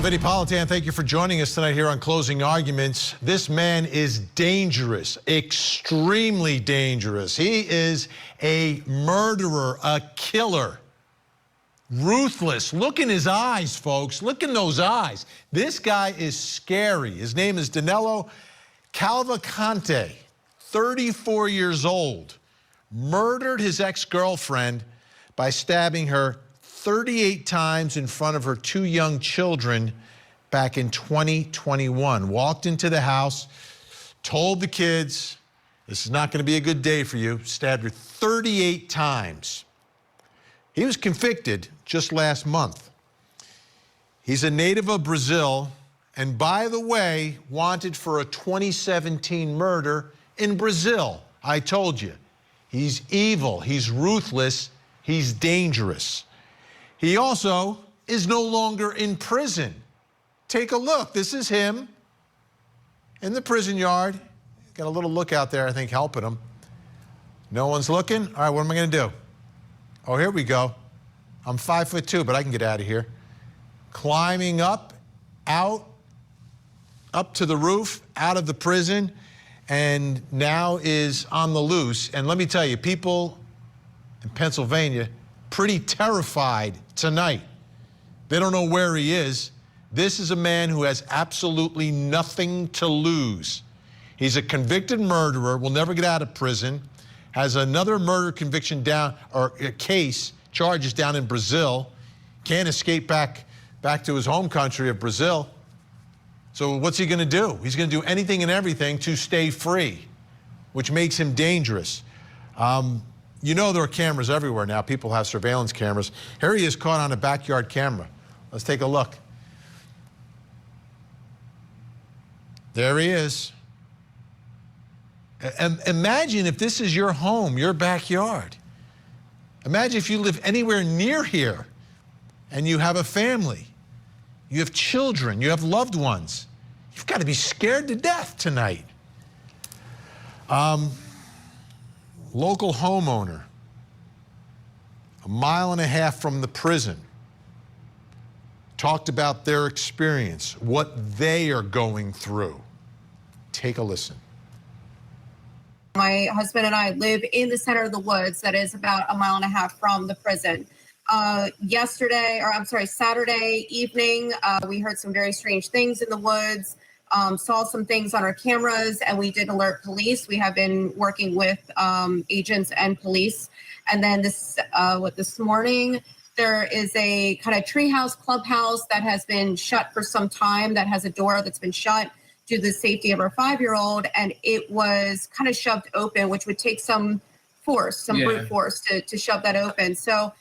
Vinny Politan, thank you for joining us tonight here on Closing Arguments. This man is dangerous, extremely dangerous. He is a murderer, a killer, ruthless. Look in his eyes, folks. Look in those eyes. This guy is scary. His name is Danelo Cavalcante, 34 years old, murdered his ex-girlfriend by stabbing her 38 times in front of her two young children back in 2021. Walked into the house, told the kids, this is not going to be a good day for you, stabbed her 38 times. He was convicted just last month. He's a native of Brazil, and by the way, wanted for a 2017 murder in Brazil. I told you, he's evil, he's ruthless, he's dangerous. He also is no longer in prison. Take a look. This is him in the prison yard. Got a little lookout there, I think, helping him. No one's looking? All right, what am I going to do? Oh, here we go. I'm 5'2", but I can get out of here. Climbing up, out, up to the roof, out of the prison, and now is on the loose. And let me tell you, people in Pennsylvania, pretty terrified tonight. They don't know where he is. This is a man who has absolutely nothing to lose. He's a convicted murderer, will never get out of prison, has another murder conviction down, or a case, charges down in Brazil, can't escape back to his home country of Brazil. So what's he gonna do? He's gonna do anything and everything to stay free, which makes him dangerous. You know there are cameras everywhere now. People have surveillance cameras. Here he is caught on a backyard camera. Let's take a look. There he is. Imagine if this is your home, your backyard. Imagine if you live anywhere near here and you have a family, you have children, you have loved ones. You've got to be scared to death tonight. Local homeowner, 1.5 miles from the prison, talked about their experience, what they are going through. Take a listen. My husband and I live in the center of the woods that is about 1.5 miles from the prison. Saturday evening, we heard some very strange things in the woods. Saw some things on our cameras, and we did alert police. We have been working with agents and police. And then this morning, there is a kind of treehouse clubhouse that has been shut for some time, that has a door that's been shut due to the safety of our 5-year-old, and it was kind of shoved open, which would take some force, brute force to shove that open. So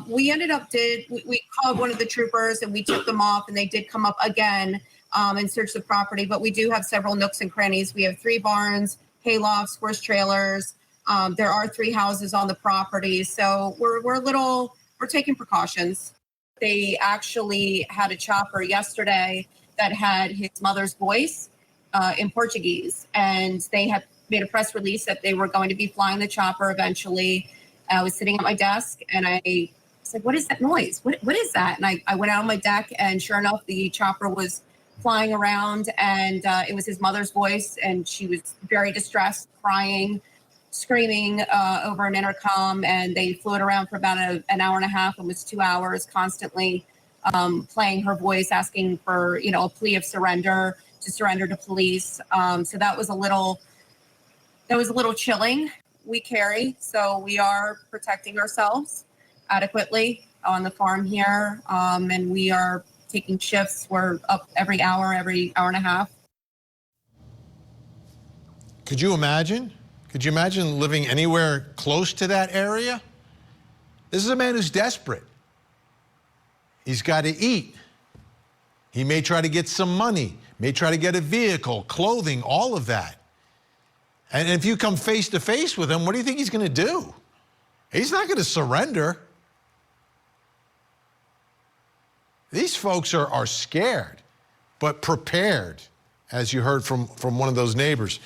we ended up, we called one of the troopers and we took them off, and they did come up again and search the property. But we do have several nooks and crannies. We have 3 barns, haylofts, horse trailers. There are 3 houses on the property. So we're taking precautions. They actually had a chopper yesterday that had his mother's voice in Portuguese. And they had made a press release that they were going to be flying the chopper eventually. I was sitting at my desk and I said, what is that noise? What is that? And I went out on my deck, and sure enough, the chopper was flying around, and it was his mother's voice, and she was very distressed, crying, screaming over an intercom, and they flew it around for about an hour and a half, almost 2 hours, constantly playing her voice, asking for, a plea of surrender, to surrender to police. So that was a little chilling. We carry, so we are protecting ourselves adequately on the farm here, and we are taking shifts. We're up every hour and a half. Could you imagine? Could you imagine living anywhere close to that area? This is a man who's desperate. He's got to eat. He may try to get some money, may try to get a vehicle, clothing, all of that. And if you come face to face with him, what do you think he's going to do? He's not going to surrender. These folks are scared, but prepared, as you heard from one of those neighbors.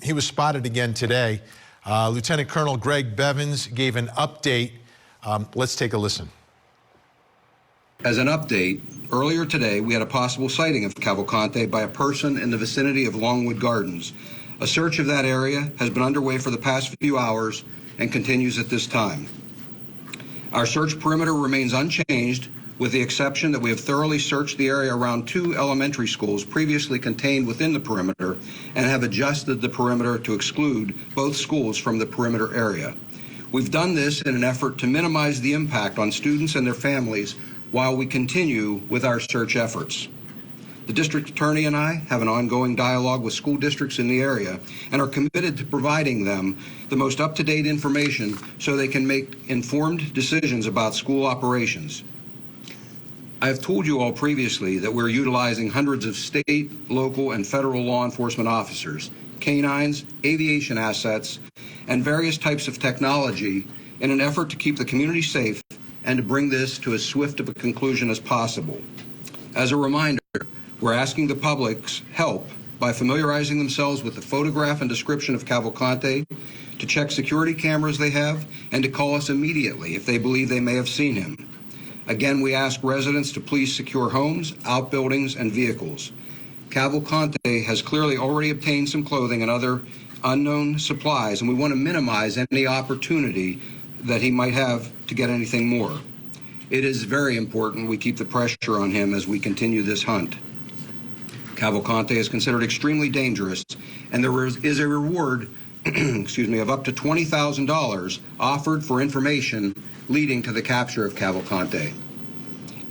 He was spotted again today. Lieutenant Colonel Greg Bevins gave an update. Let's take a listen. As an update, earlier today we had a possible sighting of Cavalcante by a person in the vicinity of Longwood Gardens. A search of that area has been underway for the past few hours and continues at this time. Our search perimeter remains unchanged, with the exception that we have thoroughly searched the area around 2 elementary schools previously contained within the perimeter and have adjusted the perimeter to exclude both schools from the perimeter area. We've done this in an effort to minimize the impact on students and their families while we continue with our search efforts. The district attorney and I have an ongoing dialogue with school districts in the area and are committed to providing them the most up-to-date information so they can make informed decisions about school operations. I have told you all previously that we're utilizing hundreds of state, local, and federal law enforcement officers, canines, aviation assets, and various types of technology in an effort to keep the community safe and to bring this to as swift of a conclusion as possible. As a reminder, we're asking the public's help by familiarizing themselves with the photograph and description of Cavalcante, to check security cameras they have, and to call us immediately if they believe they may have seen him. Again, we ask residents to please secure homes, outbuildings, and vehicles. Cavalcante has clearly already obtained some clothing and other unknown supplies, and we want to minimize any opportunity that he might have to get anything more. It is very important we keep the pressure on him as we continue this hunt. Cavalcante is considered extremely dangerous, and there is a reward of up to $20,000 offered for information leading to the capture of Cavalcante.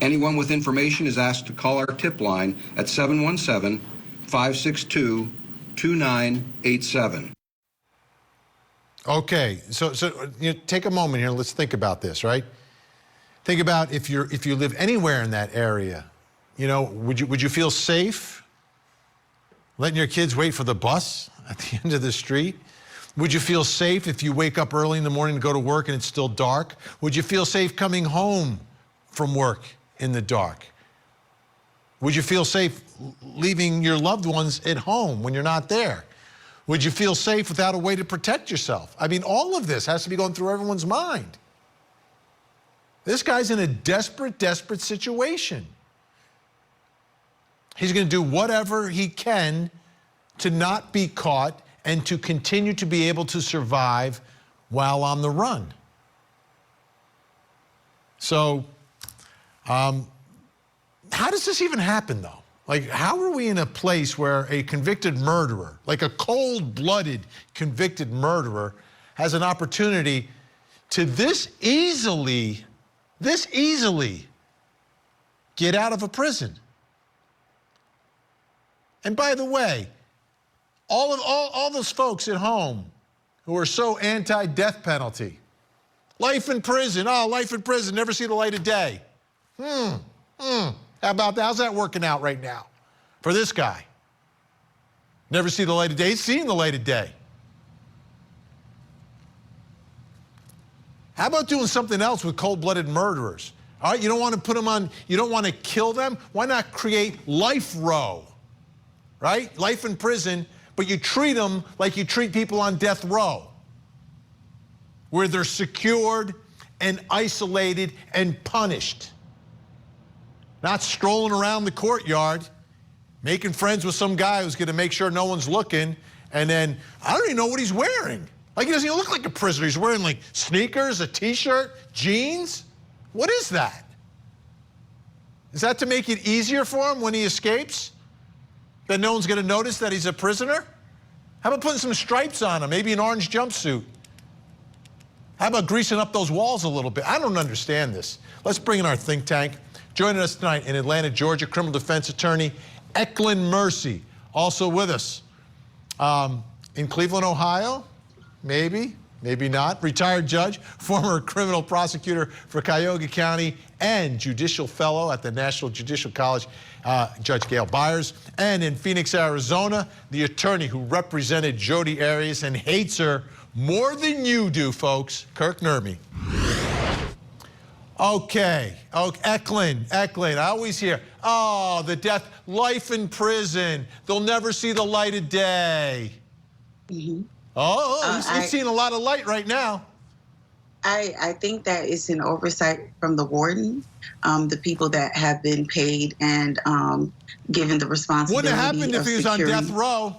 Anyone with information is asked to call our tip line at 717-562-2987. Okay, so take a moment here. Let's think about this, right? Think about if you live anywhere in that area, would you feel safe letting your kids wait for the bus at the end of the street? Would you feel safe if you wake up early in the morning to go to work and it's still dark? Would you feel safe coming home from work in the dark? Would you feel safe leaving your loved ones at home when you're not there? Would you feel safe without a way to protect yourself? I mean, all of this has to be going through everyone's mind. This guy's in a desperate, desperate situation. He's going to do whatever he can to not be caught and to continue to be able to survive while on the run. So, how does this even happen, though? Like, how are we in a place where a convicted murderer, like a cold-blooded convicted murderer, has an opportunity to this easily get out of a prison? And by the way, all those folks at home who are so anti-death penalty, life in prison, life in prison, never see the light of day. How about that? How's that working out right now for this guy? Never see the light of day. He's seen the light of day. How about doing something else with cold-blooded murderers? All right, you don't want to put them on, you don't want to kill them? Why not create life row, right? Life in prison, but you treat them like you treat people on death row, where they're secured and isolated and punished. Not strolling around the courtyard, making friends with some guy who's going to make sure no one's looking, and then, I don't even know what he's wearing. Like, he doesn't even look like a prisoner. He's wearing, like, sneakers, a T-shirt, jeans. What is that? Is that to make it easier for him when he escapes? That no one's going to notice that he's a prisoner? How about putting some stripes on him, maybe an orange jumpsuit? How about greasing up those walls a little bit? I don't understand this. Let's bring in our think tank. Joining us tonight in Atlanta, Georgia, criminal defense attorney Eklund Mercy, also with us. In Cleveland, Ohio, maybe not. Retired judge, former criminal prosecutor for Cuyahoga County, and judicial fellow at the National Judicial College, Judge Gail Byers. And in Phoenix, Arizona, the attorney who represented Jodi Arias and hates her more than you do, folks, Kirk Nurmi. Okay, Eklund, I always hear, the death, life in prison, they'll never see the light of day. Mm-hmm. He's seeing a lot of light right now. I think that it's an oversight from the warden, the people that have been paid and given the responsibility Wouldn't have happened if of he was on death securing. row.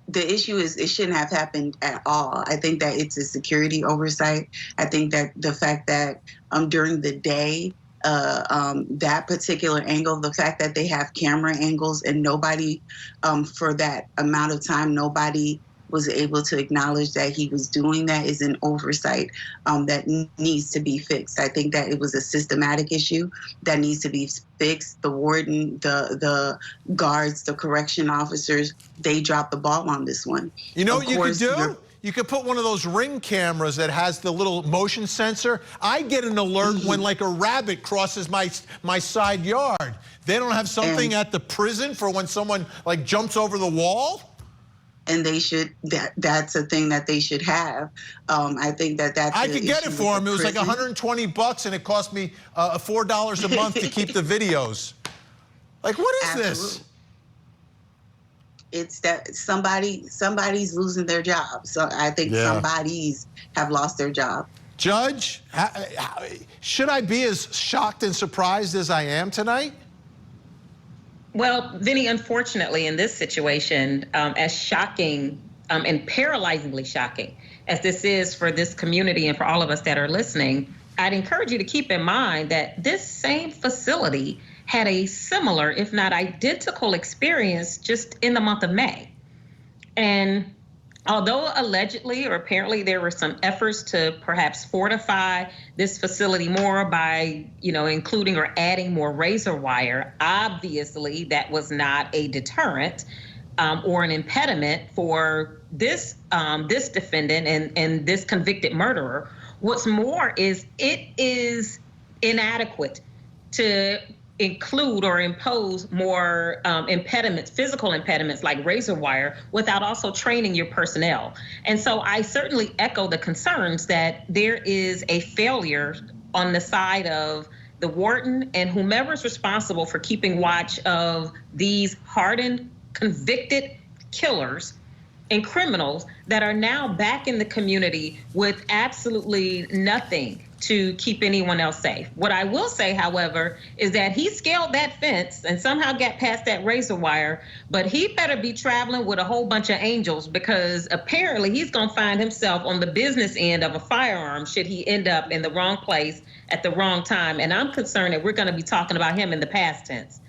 The issue is it shouldn't have happened at all. I think that it's a security oversight. I think that the fact that during the day, that particular angle, the fact that they have camera angles and nobody, for that amount of time, nobody was able to acknowledge that he was doing that is an oversight that needs to be fixed. I think that it was a systematic issue that needs to be fixed. The warden, the guards, the correction officers, they dropped the ball on this one. You know what you could do? You could put one of those Ring cameras that has the little motion sensor. I get an alert when like a rabbit crosses my side yard. They don't have something at the prison for when someone like jumps over the wall? And they should, that's a thing that they should have. I think that's I could get it for them. It was like $120 and it cost me $4 a month to keep the videos. Like, what is this? It's that somebody's losing their job. So I think somebody's have lost their job. Judge, should I be as shocked and surprised as I am tonight? Well, Vinny, unfortunately, in this situation, as shocking and paralyzingly shocking as this is for this community and for all of us that are listening, I'd encourage you to keep in mind that this same facility had a similar, if not identical, experience just in the month of May. And although allegedly or apparently there were some efforts to perhaps fortify this facility more by, including or adding more razor wire, obviously that was not a deterrent or an impediment for this defendant and this convicted murderer. What's more is it is inadequate to include or impose more impediments, physical impediments like razor wire, without also training your personnel. And so I certainly echo the concerns that there is a failure on the side of the warden and whomever's responsible for keeping watch of these hardened, convicted killers and criminals that are now back in the community with absolutely nothing to keep anyone else safe. What I will say, however, is that he scaled that fence and somehow got past that razor wire, but he better be traveling with a whole bunch of angels, because apparently he's gonna find himself on the business end of a firearm should he end up in the wrong place at the wrong time. And I'm concerned that we're gonna be talking about him in the past tense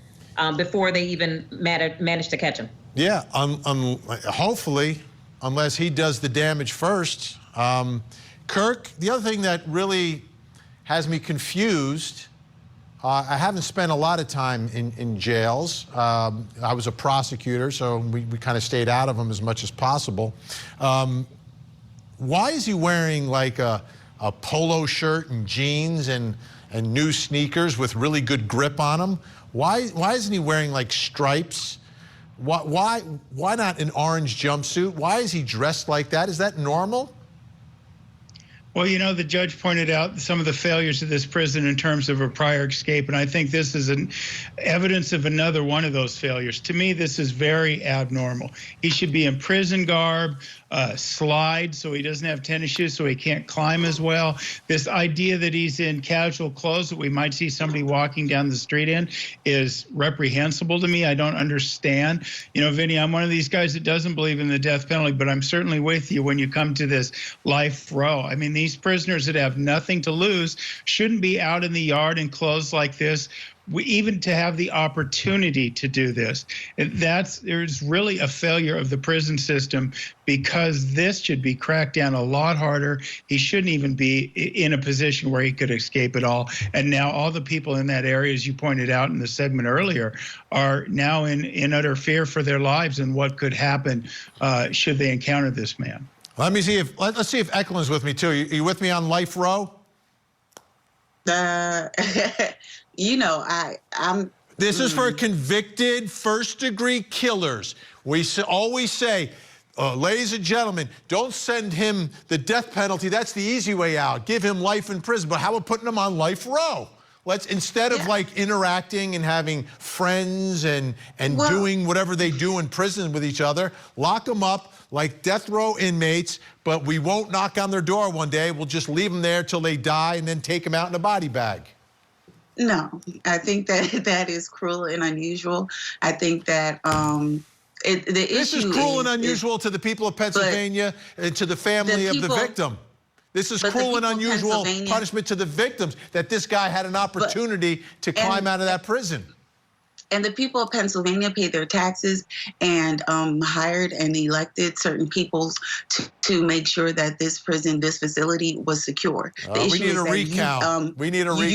before they even manage to catch him. Yeah, hopefully, unless he does the damage first. Kirk, the other thing that really has me confused, I haven't spent a lot of time in jails. I was a prosecutor, so we kind of stayed out of them as much as possible. Why is he wearing like a polo shirt and jeans and new sneakers with really good grip on them? Why isn't he wearing like stripes? Why not an orange jumpsuit? Why is he dressed like that? Is that normal? Well, the judge pointed out some of the failures of this prison in terms of a prior escape, and I think this is an evidence of another one of those failures. To me, this is very abnormal. He should be in prison garb, slide so he doesn't have tennis shoes so he can't climb as well. This idea that he's in casual clothes that we might see somebody walking down the street in is reprehensible to me. I don't understand. Vinny, I'm one of these guys that doesn't believe in the death penalty, but I'm certainly with you when you come to this life row. I mean, these prisoners that have nothing to lose shouldn't be out in the yard in clothes like this, even to have the opportunity to do this. There's really a failure of the prison system, because this should be cracked down a lot harder. He shouldn't even be in a position where he could escape at all. And now all the people in that area, as you pointed out in the segment earlier, are now in utter fear for their lives and what could happen should they encounter this man. Let's see if Eklund's with me too. Are you with me on life row? I'm. This is for convicted first-degree killers. We always say, ladies and gentlemen, don't send him the death penalty. That's the easy way out. Give him life in prison. But how about putting him on life row? Let's, instead of like interacting and having friends and doing whatever they do in prison with each other, lock them up. like death row inmates, but we won't knock on their door one day. We'll just leave them there till they die and then take them out in a body bag. No, I think that that is cruel and unusual. I think that This is cruel and unusual to the people of Pennsylvania and to the family of the victim. This is cruel and unusual punishment to the victims that this guy had an opportunity to climb out of that prison. And the people of Pennsylvania paid their taxes and hired and elected certain people to make sure that this prison, this facility was secure. We need a recount. We need a recount.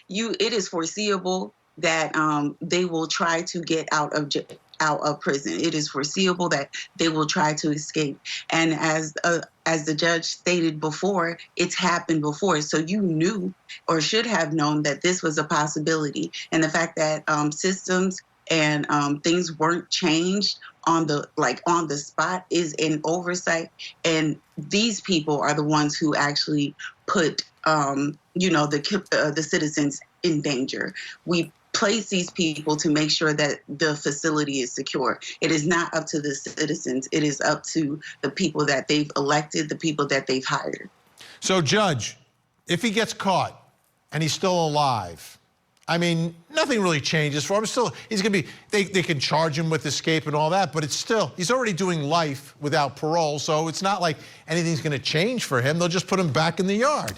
You know, it is foreseeable that they will try to get out of prison. It is foreseeable that they will try to escape. And as the judge stated before, it's happened before. So you knew or should have known that this was a possibility. And the fact that systems and things weren't changed on the spot is an oversight. And these people are the ones who actually put the citizens in danger. We place these people to make sure that the facility is secure. It is not up to the citizens. It is up to the people that they've elected, the people that they've hired. So, Judge, if he gets caught and he's still alive, I mean, nothing really changes for him. Still, he's going to be, they can charge him with escape and all that, but it's still, he's already doing life without parole, so it's not like anything's going to change for him. They'll just put him back in the yard.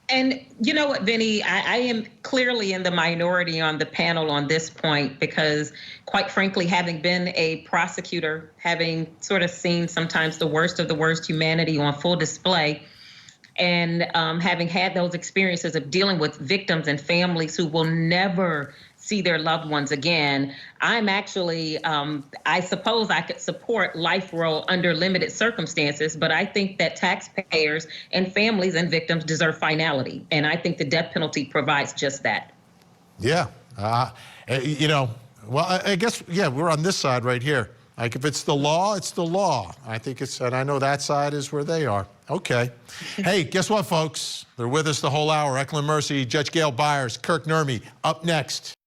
And you know what, Vinny, I am clearly in the minority on the panel on this point because, quite frankly, having been a prosecutor, having sort of seen sometimes the worst of the worst humanity on full display, and having had those experiences of dealing with victims and families who will never see their loved ones again, I'm actually, I suppose I could support life row under limited circumstances, but I think that taxpayers and families and victims deserve finality. And I think the death penalty provides just that. Yeah. Well, I guess, yeah, we're on this side right here. Like, if it's the law, it's the law. I think it's, and I know that side is where they are. Okay. Hey, guess what, folks? They're with us the whole hour. Eklund Mercy, Judge Gail Byers, Kirk Nurmi, up next.